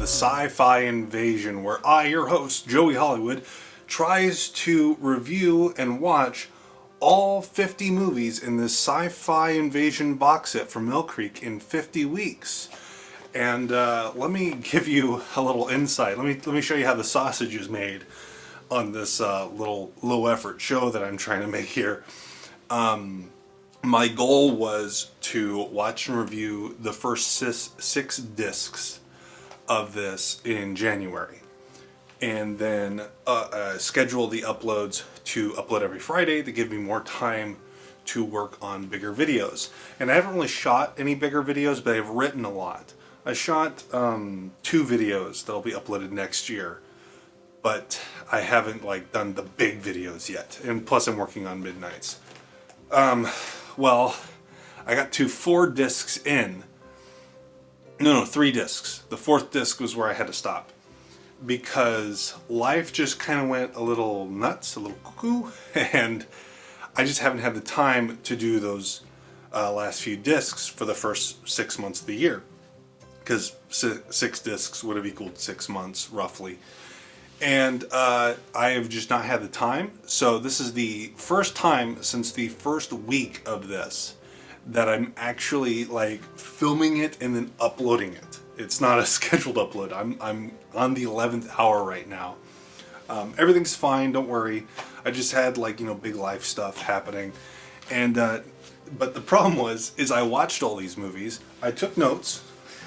the Sci-Fi Invasion, where I, your host, Joey Hollywood, tries to review and watch all 50 movies in this Sci-Fi Invasion box set from Mill Creek in 50 weeks. And let me give you a little insight. Let me show you how the sausage is made on this little low-effort show that I'm trying to make here. My goal was to watch and review the first six discs of this in January, and then schedule the uploads to upload every Friday to give me more time to work on bigger videos. And I haven't really shot any bigger videos, but I've written a lot. I shot 2 videos that'll be uploaded next year, but I haven't done the big videos yet. And plus I'm working on midnights. Well, I got to 4 discs in. No, 3 discs. The 4th disc was where I had to stop, because life just kind of went a little nuts, a little cuckoo, and I just haven't had the time to do those last few discs for the first 6 months of the year, because 6 discs would have equaled 6 months roughly. And I have just not had the time. So this is the first time since the first week of this that I'm actually filming it and then uploading it. It's not a scheduled upload. I'm on the 11th hour right now. Everything's fine, don't worry. I just had big life stuff happening. And but the problem is I watched all these movies. I took notes.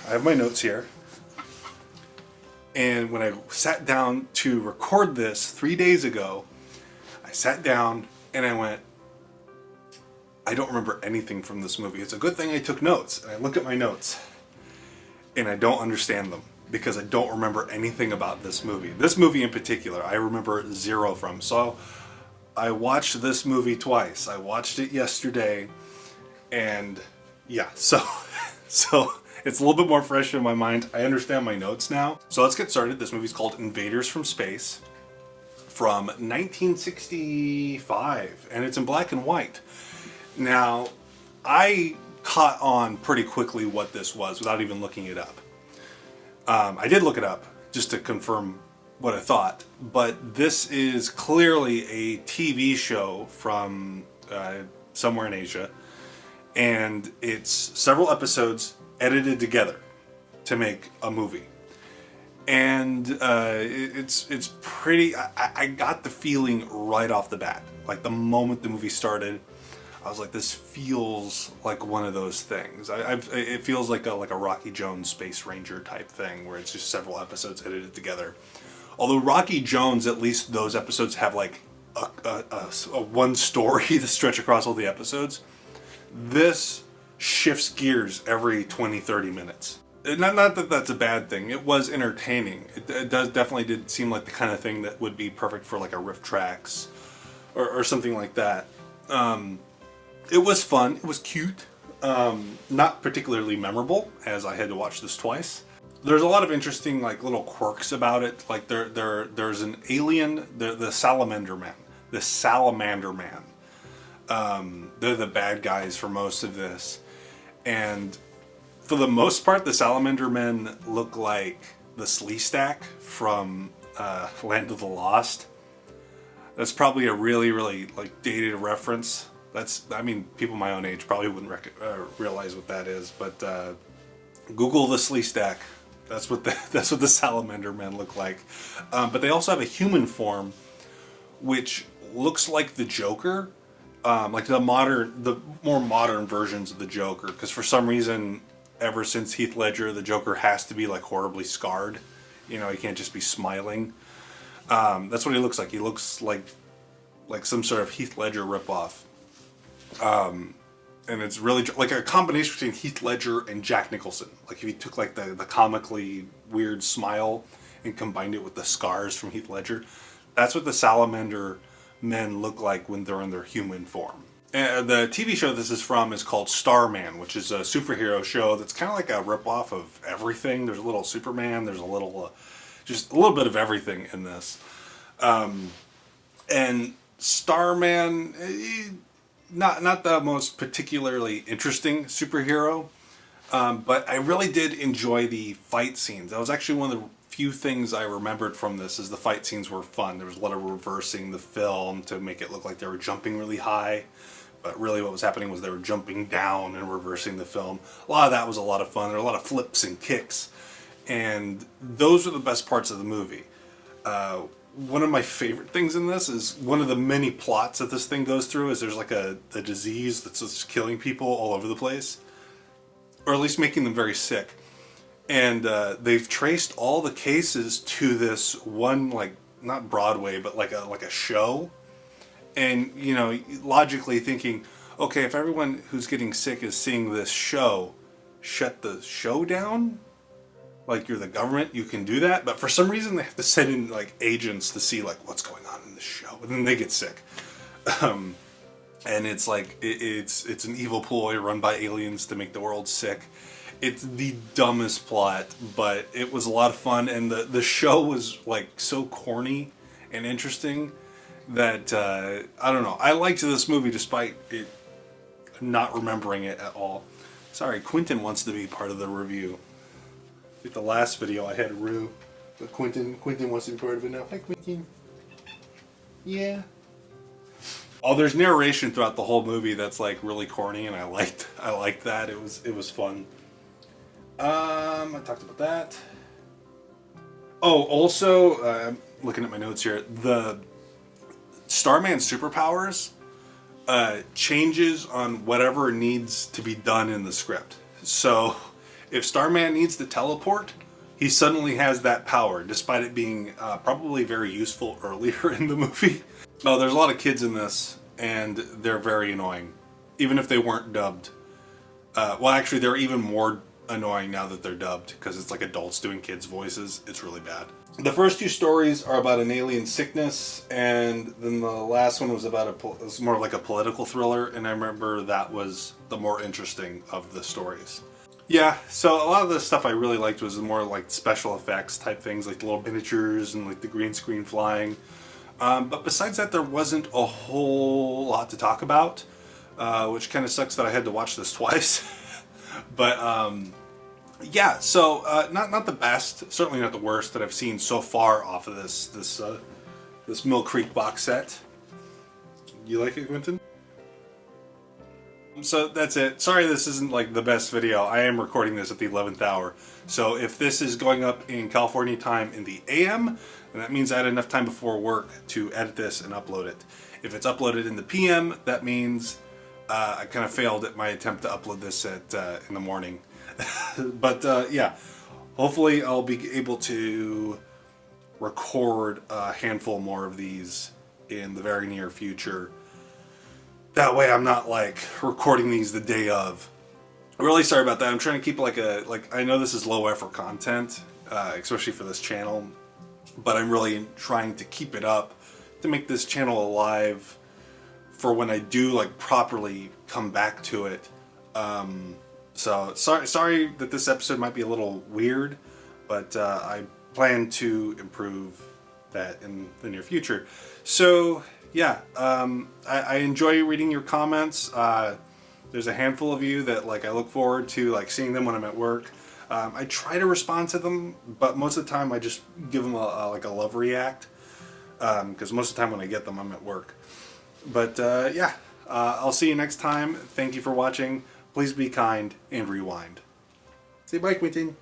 I have my notes here. And when I sat down to record this 3 days ago, I sat down and I went, I don't remember anything from this movie. It's a good thing I took notes. And I looked at my notes and I don't understand them because I don't remember anything about this movie. This movie in particular, I remember 0 from. So I watched this movie twice. I watched it yesterday, and yeah, so it's a little bit more fresh in my mind. I understand my notes now. So let's get started. This movie's called Invaders from Space from 1965, and it's in black and white. Now, I caught on pretty quickly what this was without even looking it up. I did look it up just to confirm what I thought, but this is clearly a TV show from somewhere in Asia, and it's several episodes edited together to make a movie. And it's pretty, I got the feeling right off the bat. The moment the movie started, I was like, this feels like one of those things. It feels like a Rocky Jones Space Ranger type thing, where it's just several episodes edited together. Although Rocky Jones, at least those episodes have a one story to stretch across all the episodes. This shifts gears every 20-30 minutes. Not that that's a bad thing. It was entertaining. It definitely did seem like the kind of thing that would be perfect for a riff tracks or something like that. It was fun. It was cute. Not particularly memorable, as I had to watch this twice. There's a lot of interesting little quirks about it. There's an alien, the Salamander Man. The Salamander Man. They're the bad guys for most of this. And for the most part, the Salamander Men look like the Sleestack from Land of the Lost. That's probably a really, really dated reference. People my own age probably wouldn't realize what that is, but Google the Sleestack. That's what the Salamander Men look like. But they also have a human form, which looks like the Joker. The more modern versions of the Joker, because for some reason, ever since Heath Ledger, the Joker has to be horribly scarred. He can't just be smiling. That's what he looks like. He looks like some sort of Heath Ledger ripoff. And it's really like a combination between Heath Ledger and Jack Nicholson. If you took the comically weird smile and combined it with the scars from Heath Ledger, that's what the Salamander Men look like when they're in their human form. The TV show this is from is called Starman, which is a superhero show that's kind of like a ripoff of everything. There's a little Superman, there's a little, just a little bit of everything in this. And Starman, not the most particularly interesting superhero. But I really did enjoy the fight scenes. That was actually one of the few things I remembered from this, is the fight scenes were fun. There was a lot of reversing the film to make it look like they were jumping really high, but really what was happening was they were jumping down and reversing the film. A lot of that was a lot of fun. There were a lot of flips and kicks, and those are the best parts of the movie. One of my favorite things in this is one of the many plots that this thing goes through is there's like a disease that's just killing people all over the place, or at least making them very sick. And they've traced all the cases to this one, like, not Broadway, but like a show. And, you know, logically thinking, okay, if everyone who's getting sick is seeing this show, shut the show down? Like, you're the government, you can do that? But for some reason they have to send in, like, agents to see, like, what's going on in the show. And then they get sick. And it's like, it's an evil ploy run by aliens to make the world sick. It's the dumbest plot, but it was a lot of fun, and the show was like so corny and interesting that I don't know. I liked this movie despite it not remembering it at all. Sorry, Quentin wants to be part of the review. At the last video I had Rue, but Quentin wants to be part of it now. Hi, Quentin. Yeah. Oh, there's narration throughout the whole movie that's like really corny, and I liked that. It was fun. I talked about that. Oh, also, I'm looking at my notes here. The Starman's superpowers changes on whatever needs to be done in the script. So, if Starman needs to teleport, he suddenly has that power, despite it being probably very useful earlier in the movie. Oh, there's a lot of kids in this, and they're very annoying, even if they weren't dubbed. Well, actually, they're even more annoying now that they're dubbed, because it's like adults doing kids' voices. It's really bad. The first two stories are about an alien sickness, and then the last one was about it was more like a political thriller, and I remember that was the more interesting of the stories. Yeah, so a lot of the stuff I really liked was the more like special effects type things, like the little miniatures and like the green screen flying. But besides that, there wasn't a whole lot to talk about, which kind of sucks that I had to watch this twice. But yeah, so not the best, certainly not the worst that I've seen so far off of this Mill Creek box set. You like it, Quentin? So that's it. Sorry this isn't like the best video. I am recording this at the 11th hour. So if this is going up in California time in the AM, then that means I had enough time before work to edit this and upload it. If it's uploaded in the PM, that means I kind of failed at my attempt to upload this in the morning. But yeah, hopefully I'll be able to record a handful more of these in the very near future. That way I'm not like recording these the day of. I'm really sorry about that. I'm trying to keep like I know this is low effort content, especially for this channel, but I'm really trying to keep it up to make this channel alive for when I do like properly come back to it. So sorry that this episode might be a little weird, but I plan to improve that in the near future. So yeah, I enjoy reading your comments. There's a handful of you that like I look forward to like seeing them when I'm at work. I try to respond to them, but most of the time I just give them like a love react, because most of the time when I get them I'm at work. But yeah, I'll see you next time. Thank you for watching. Please be kind and rewind. Say bye, Quentin.